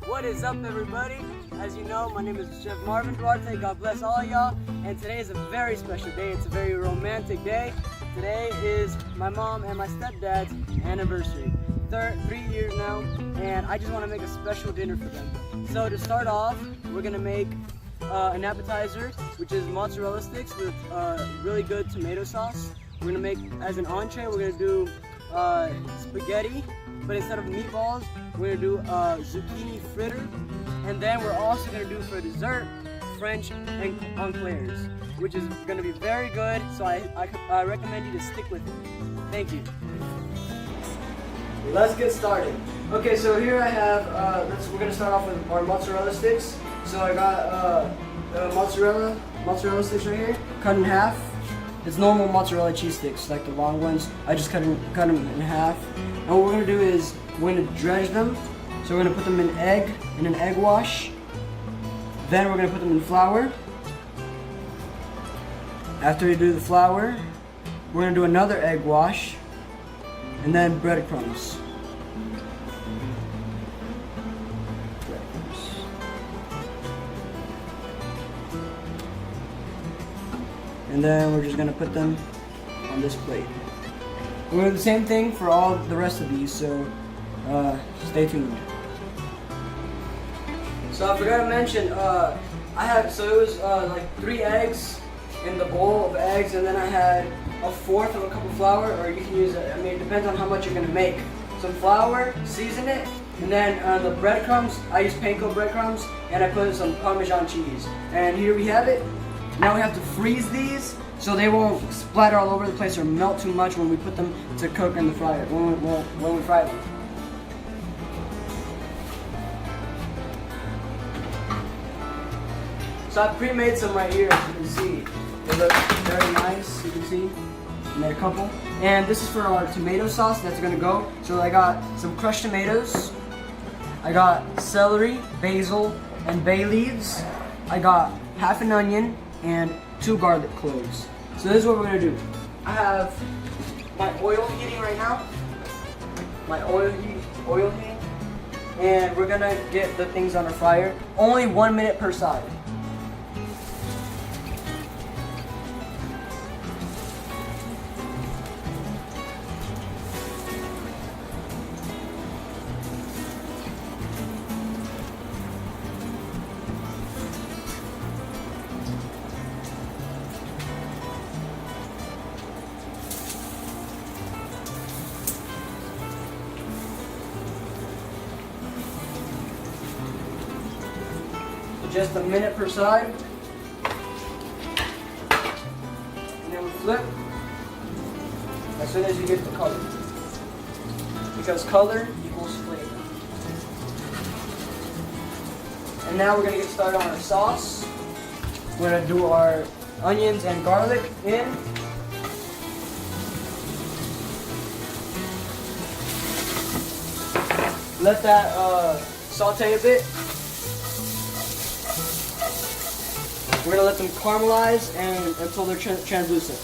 What is up, everybody? As you know, my name is Chef Marvin Duarte. God bless all y'all. And today is a very special day. It's a very romantic day. Today is my mom and my stepdad's anniversary. 3 years now, and I just want to make a special dinner for them. So to start off, we're gonna make an appetizer, which is mozzarella sticks with really good tomato sauce. We're gonna make, as an entree, we're gonna do spaghetti, but instead of meatballs, we're gonna do zucchini fritter. And then we're also gonna do for dessert, French eclairs, which is gonna be very good. So I recommend you to stick with it. Thank you. Let's get started. Okay, so here I have, we're gonna start off with our mozzarella sticks. So I got mozzarella sticks right here, cut in half. It's normal mozzarella cheese sticks, like the long ones. I just cut them in half. And what we're gonna do is we're gonna dredge them. So we're gonna put them in an egg wash. Then we're gonna put them in flour. After we do the flour, we're gonna do another egg wash, and then breadcrumbs. And then we're just gonna put them on this plate. We're gonna do the same thing for all the rest of these, so stay tuned. So I forgot to mention, it was like 3 eggs in the bowl of eggs, and then I had a fourth of a cup of flour, or you can use it, it depends on how much you're gonna make. Some flour, season it, and then the breadcrumbs, I use panko breadcrumbs, and I put some Parmesan cheese. And here we have it. Now we have to freeze these so they won't splatter all over the place or melt too much when we put them to cook in the fryer, when we fry them. So I pre-made some right here, as you can see. They look very nice, you can see. I made a couple. And this is for our tomato sauce that's gonna go. So I got some crushed tomatoes. I got celery, basil, and bay leaves. I got half an onion and 2 garlic cloves. So this is what we're gonna do. I have my oil heating right now. My oil heating. And we're gonna get the things on the fryer. Only 1 minute per side. Just a minute per side. And then we flip as soon as you get the color. Because color equals flavor. And now we're going to get started on our sauce. We're going to do our onions and garlic in. Let that saute a bit. We're going to let them caramelize until they're translucent.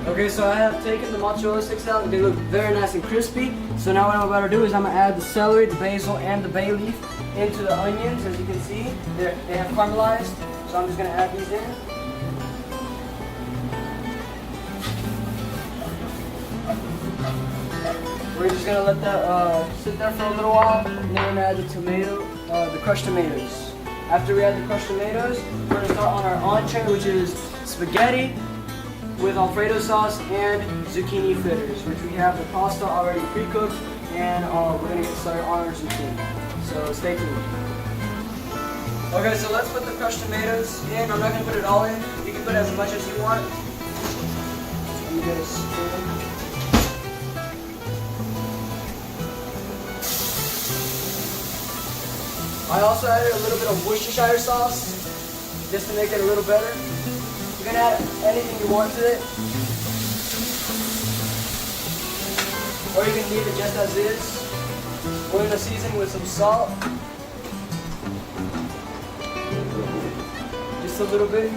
Okay, so I have taken the mozzarella sticks out and they look very nice and crispy. So now what I'm about to do is I'm going to add the celery, the basil, and the bay leaf into the onions. As you can see, they have caramelized. So I'm just going to add these in. We're just going to let that sit there for a little while. And then we're going to add the the crushed tomatoes. After we add the crushed tomatoes, we're going to start on our entree, which is spaghetti with Alfredo sauce and zucchini fritters, which we have the pasta already pre-cooked, and we're gonna get started on our zucchini. So stay tuned. Okay, so let's put the crushed tomatoes in. I'm not gonna put it all in. You can put as much as you want. Let me get a spoon. I also added a little bit of Worcestershire sauce, just to make it a little better. You can add anything you want to it. Or you can leave it just as is. We're going to season with some salt. Just a little bit.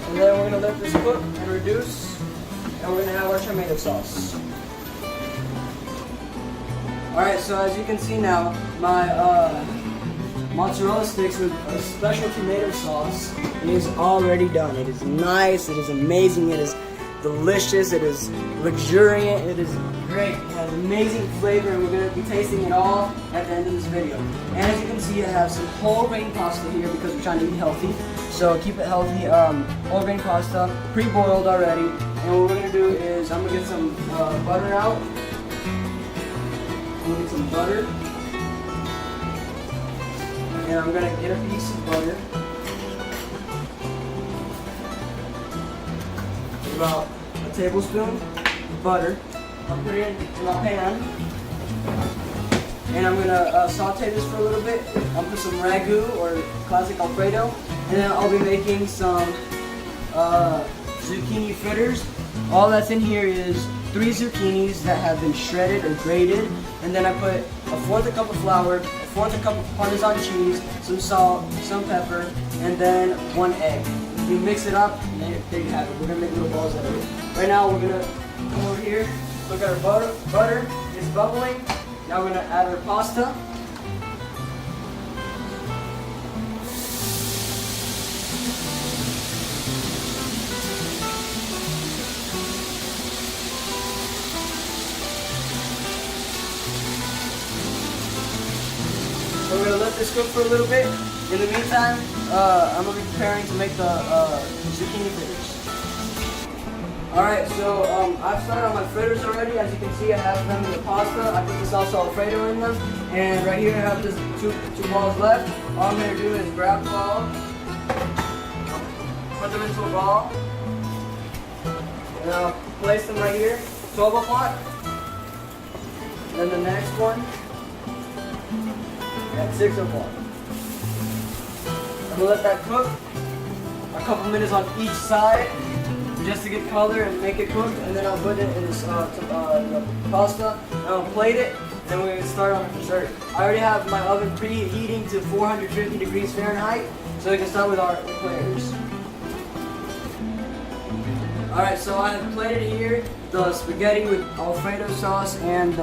And then we're going to let this cook and reduce. And we're going to have our tomato sauce. Alright, so as you can see now, my mozzarella sticks with a special tomato sauce is already done. It is nice, it is amazing, it is delicious, it is luxuriant, it is great. It has amazing flavor, and we're going to be tasting it all at the end of this video. And as you can see, I have some whole grain pasta here because we're trying to eat healthy. So keep it healthy. Whole grain pasta, pre-boiled already. And what we're going to do is I'm going to get some butter out. I'm going to get some butter. And I'm going to get a piece of butter. About a tablespoon of butter. I'll put it in my pan. And I'm going to saute this for a little bit. I'll put some ragu or classic Alfredo. And then I'll be making some zucchini fritters. All that's in here is 3 zucchinis that have been shredded or grated. And then I put a 1/4 cup of flour, a 1/4 cup of Parmesan cheese, some salt, some pepper, and then 1 egg. You mix it up, and there you have it. We're going to make little balls out of it. Right now, we're going to come over here, look at our butter. It's bubbling. Now we're going to add our pasta. So we're going to let this cook for a little bit. In the meantime, I'm going to be preparing to make the zucchini fritters. Alright, so I've started on my fritters already. As you can see, I have them in the pasta. I put the salsa Alfredo in them. And right here I have just two balls left. All I'm going to do is grab the ball, put them into a ball, and I'll place them right here. 12 o'clock. Then the next one at 6 o'clock. I'm going to let that cook a couple minutes on each side just to get color and make it cook, and then I'll put it in this the pasta, and I'll plate it, and then we're going to start on the dessert. I already have my oven preheating to 450 degrees Fahrenheit, so we can start with our platers. Alright, so I have plated here the spaghetti with Alfredo sauce and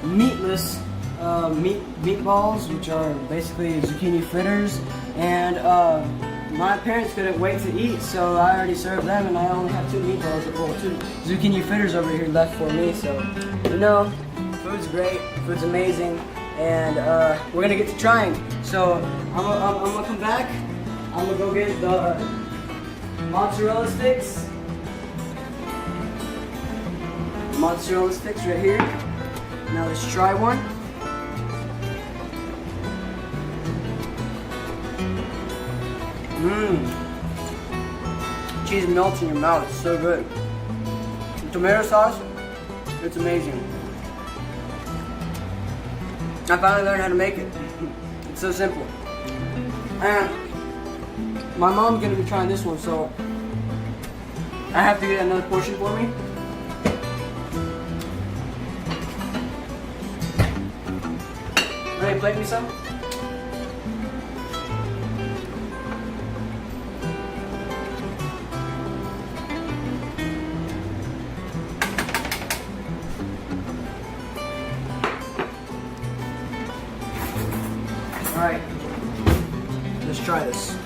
meatless meatballs, which are basically zucchini fritters, and my parents couldn't wait to eat, so I already served them, and I only have 2 meatballs, well, 2 zucchini fritters over here left for me. So, you know, food's great, food's amazing, and we're gonna get to trying. So I'm gonna come back. I'm gonna go get the mozzarella sticks. Mozzarella sticks right here. Now let's try one. Cheese melts in your mouth. It's so good. The tomato sauce, it's amazing. I finally learned how to make it. It's so simple. And my mom's gonna be trying this one, so I have to get another portion for me. Ready, plate me some? Alright, let's try this.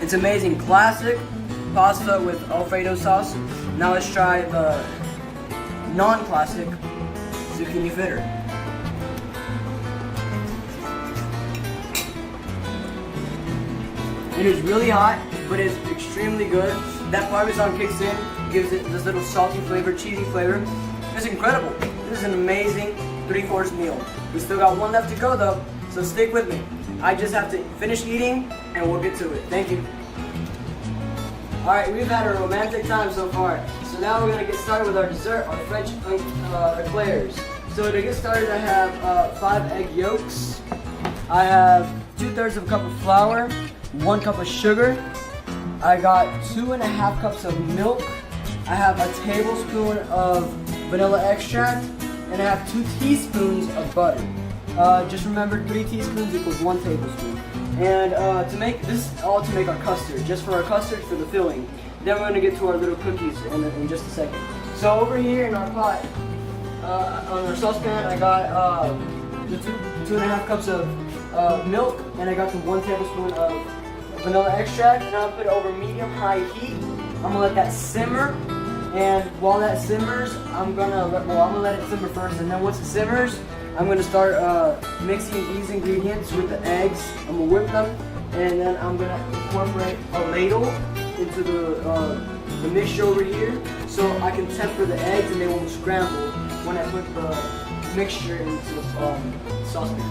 It's amazing. Classic pasta with Alfredo sauce. Now let's try the non-classic zucchini fritter. It is really hot, but it's extremely good. That Parmesan kicks in, gives it this little salty flavor, cheesy flavor. It's incredible. This is an amazing 3-course meal. We still got one left to go though, so stick with me. I just have to finish eating and we'll get to it. Thank you. Alright, we've had a romantic time so far. So now we're gonna get started with our dessert, our French eclairs. So to get started, I have 5 egg yolks. I have 2/3 of a cup of flour, 1 cup of sugar. I got 2.5 cups of milk. I have a tablespoon of vanilla extract, and I have 2 teaspoons of butter. Just remember, 3 teaspoons equals 1 tablespoon. And to make this, all to make our custard, just for our custard for the filling. Then we're gonna get to our little cookies in just a second. So over here in our pot, on our saucepan, I got the 2.5 cups of milk, and I got the 1 tablespoon of vanilla extract, and I'll put it over medium-high heat. I'm gonna let that simmer, and while that simmers, I'm gonna let it simmer first, and then once it simmers, I'm gonna start mixing these ingredients with the eggs. I'm gonna whip them, and then I'm gonna incorporate a ladle into the mixture over here, so I can temper the eggs and they won't scramble when I put the mixture into the saucepan.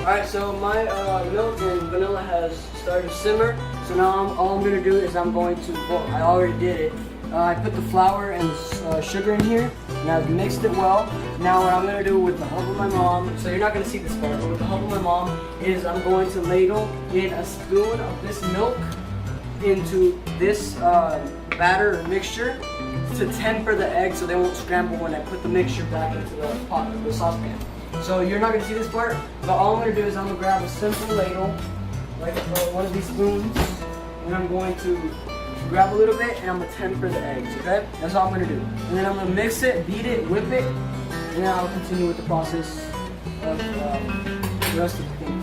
Alright, so my milk and vanilla has started to simmer, so now all I'm going to do is I already did it. I put the flour and sugar in here, and I've mixed it well. Now what I'm going to do with the help of my mom, so you're not going to see this part, but with the help of my mom, is I'm going to ladle in a spoon of this milk into this batter or mixture to temper the eggs so they won't scramble when I put the mixture back into the pot, the saucepan. So you're not going to see this part, but all I'm going to do is I'm going to grab a simple ladle, like one of these spoons, and I'm going to grab a little bit and I'm going to temper the eggs, okay? That's all I'm going to do. And then I'm going to mix it, beat it, whip it, and then I'll continue with the process of the rest of the thing.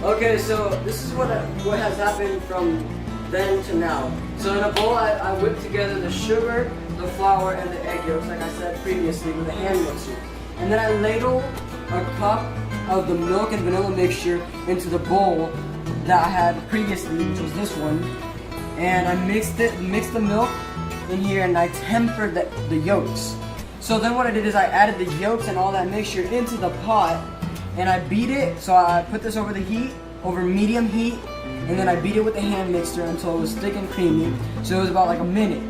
Okay, so this is what has happened from then to now. So in a bowl, I whipped together the sugar, the flour, and the egg yolks, like I said previously, with a hand mixer. And then I ladled a cup of the milk and vanilla mixture into the bowl that I had previously, which was this one. And I mixed the milk in here, and I tempered the yolks. So then what I did is I added the yolks and all that mixture into the pot, and I beat it. So I put this over the heat, over medium heat, and then I beat it with the hand mixer until it was thick and creamy. So it was about like a minute.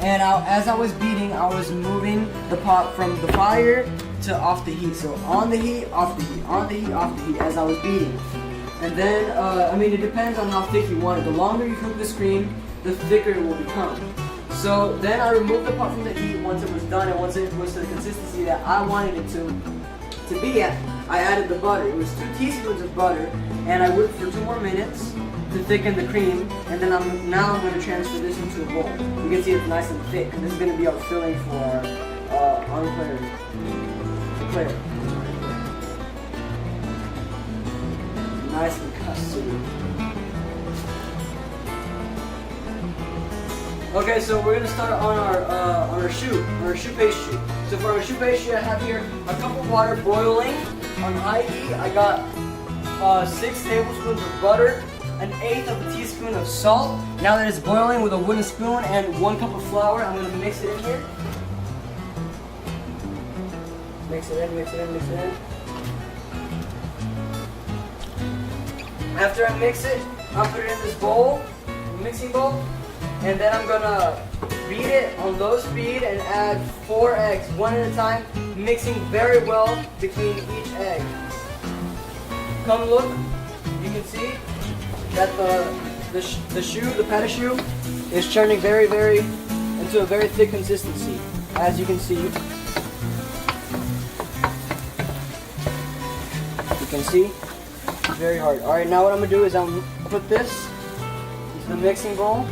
And as I was beating, I was moving the pot from the fire to off the heat. So on the heat, off the heat, on the heat, off the heat, as I was beating. And then, it depends on how thick you want it. The longer you cook this cream, the thicker it will become. So then I removed the pot from the heat once it was done, and once it was to the consistency that I wanted it to be at, I added the butter. It was 2 teaspoons of butter, and I whipped for 2 more minutes to thicken the cream, and then now I'm going to transfer this into a bowl. You can see it's nice and thick. This is going to be our filling for our eclair. Nice and custody. Okay, so we're gonna start on our choux pastry. So for our choux pastry, I have here a cup of water boiling on high heat. I got 6 tablespoons of butter, 1/8 of a teaspoon of salt. Now that it's boiling with a wooden spoon and 1 cup of flour, I'm gonna mix it in here. Mix it in, mix it in, mix it in. After I mix it, I'll put it in this bowl, mixing bowl, and then I'm gonna beat it on low speed and add 4 eggs, 1 at a time, mixing very well between each egg. Come look, you can see that the pâte à choux is turning into a very thick consistency, as you can see. You can see. Very hard. Alright, now what I'm going to do is I'm going to put this into the mixing bowl.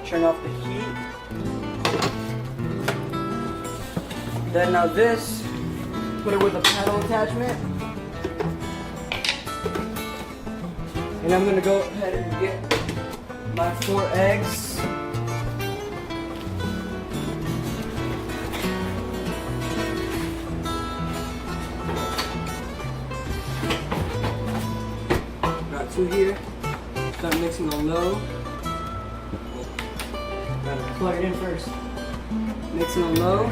Turn off the heat. Then now this, put it with a paddle attachment. And I'm going to go ahead and get my 4 eggs. Two here, start mixing on low. Gotta plug it in first. Mixing on low.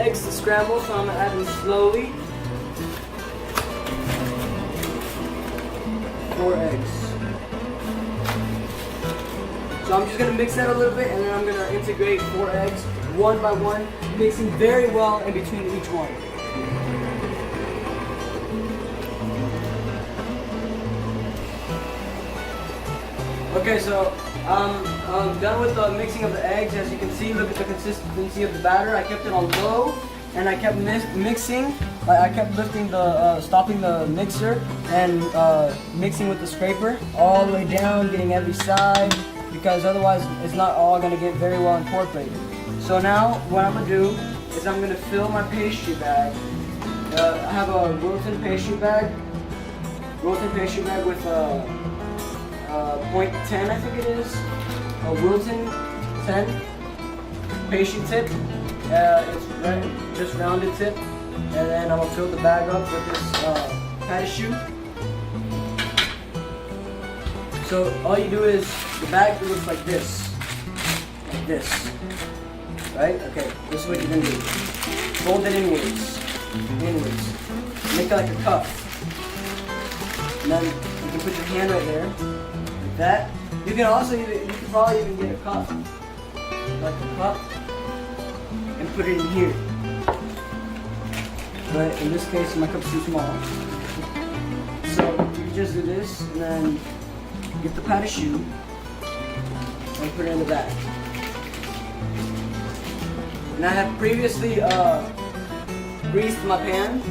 eggs to scramble, so I'm gonna add them slowly. 4 eggs. So I'm just gonna mix that a little bit, and then I'm gonna integrate 4 eggs one by one, mixing very well in between each one. Okay, so I'm done with the mixing of the eggs. As you can see, look at the consistency of the batter. I kept it on low, and I kept mixing. I kept lifting stopping the mixer and mixing with the scraper all the way down, getting every side, because otherwise it's not all gonna get very well incorporated. So now what I'm gonna do is I'm gonna fill my pastry bag. I have a Wilton pastry bag with .10, I think it is, a Wilton 10 pastry tip. It's just rounded tip, and then I'm gonna fill the bag up with this patty shoe. So all you do is, the bag looks like this, right? Okay, this is what you're gonna do. Fold it inwards, make it like a cup, and then you can put your hand right there. That you can probably even get a cup, like a cup, and put it in here. But in this case, my cup's too small. So you just do this, and then get the patty shoe and put it in the bag. And I have previously greased my pan,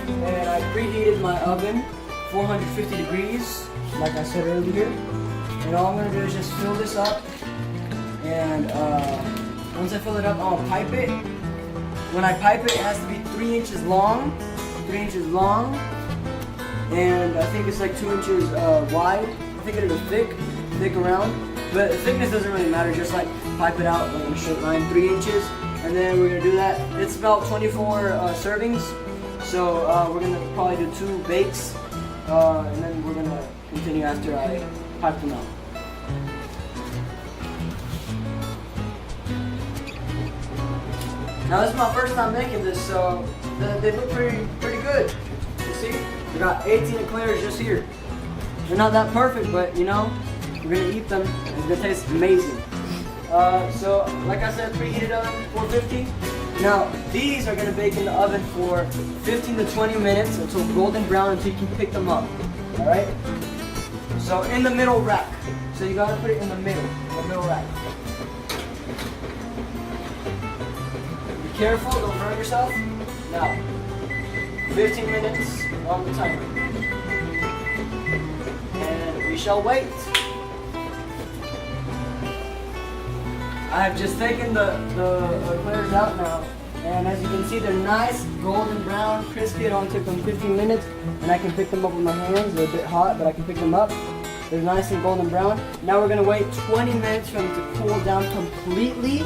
and I preheated my oven 450 degrees, like I said earlier. And all I'm going to do is just fill this up, and once I fill it up, I'll pipe it. When I pipe it, it has to be 3 inches long, and I think it's like 2 inches wide. I think it'll be thick around, but the thickness doesn't really matter, just like pipe it out in a straight line, 3 inches, and then we're going to do that. It's about 24 servings, so we're going to probably do 2 bakes, and then we're going to continue after I pipe them out. Now this is my first time making this, so they look pretty good. You see, we got 18 eclairs just here. They're not that perfect, but you know, we're gonna eat them. It's gonna taste amazing. So like I said, preheated oven 450. Now these are gonna bake in the oven for 15 to 20 minutes until golden brown, until you can pick them up. All right. So in the middle rack. So you gotta put it in the middle rack. Be careful, don't burn yourself. Now, 15 minutes on the timer. And we shall wait. I have just taken the eclairs out now. And as you can see, they're nice, golden brown, crispy. It only took them 15 minutes. And I can pick them up with my hands. They're a bit hot, but I can pick them up. They're nice and golden brown. Now we're gonna wait 20 minutes for them to cool down completely.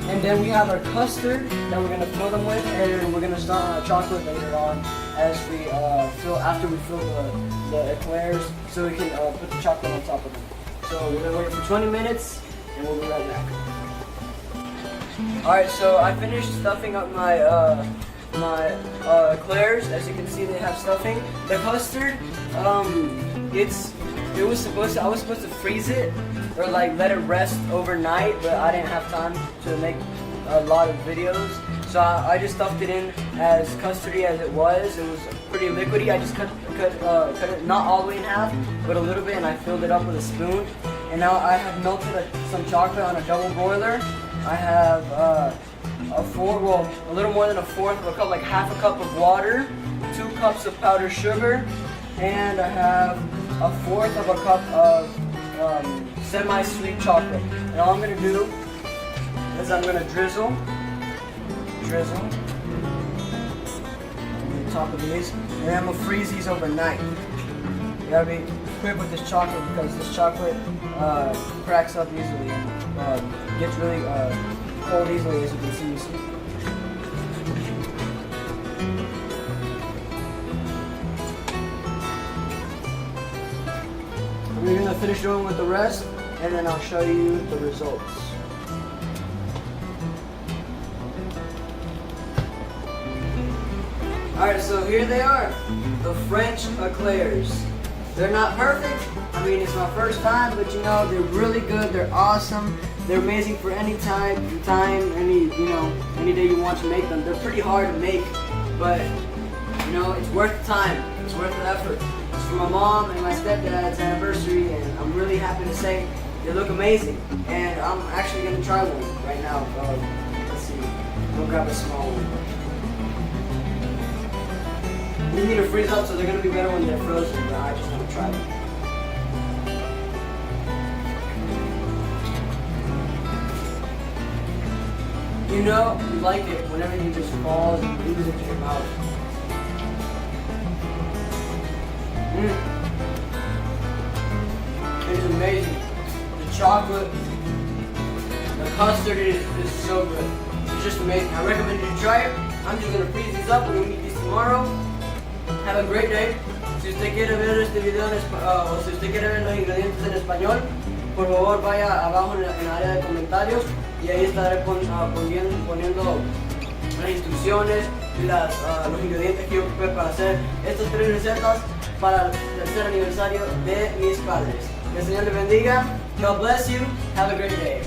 And then we have our custard that we're gonna fill them with, and we're gonna start our chocolate later on as we after we fill the eclairs, so we can put the chocolate on top of them. So we're gonna wait for 20 minutes, and we'll be right back. All right, so I finished stuffing up my eclairs. As you can see, they have stuffing. The custard, I was supposed to freeze it or like let it rest overnight, but I didn't have time to make a lot of videos, so I just stuffed it in as custardy as it was. It was pretty liquidy. I just cut it not all the way in half, but a little bit, and I filled it up with a spoon. And now I have melted some chocolate on a double boiler. I have a little more than a fourth of a cup, like half a cup of water, 2 cups of powdered sugar, and I have a fourth of a cup of semi-sweet chocolate. And all I'm going to do is I'm going to drizzle on the top of these, and then I'm going to freeze these overnight. You got to be quick with this chocolate, because this chocolate cracks up easily and gets really cold easily, as you can see. We're going to finish doing with the rest, and then I'll show you the results. Alright, so here they are, the French eclairs. They're not perfect. I mean, it's my first time, but you know, they're really good. They're awesome. They're amazing for any time, any day you want to make them. They're pretty hard to make, but you know, it's worth the time. It's worth the effort. It's for my mom and my stepdad's anniversary, and I'm really happy to say they look amazing. And I'm actually gonna try one right now. Let's see. I'll grab a small one. They need to freeze up, so they're gonna be better when they're frozen. But I just want to try them. You know, you like it when everything just falls and moves into your mouth. It is amazing. The chocolate, the custard is so good. It's just amazing. I recommend you to try it. I'm just gonna freeze these up and we'll eat these tomorrow. Have a great day. Si usted quiere ver este video o si usted quiere ver los ingredientes en español, por favor vaya abajo en el área de comentarios y ahí estaré poniendo las instrucciones y los ingredientes que yo ocupé para hacer estas 3 recetas para el tercer aniversario de mis padres. Que el Señor les bendiga. God bless you. Have a great day.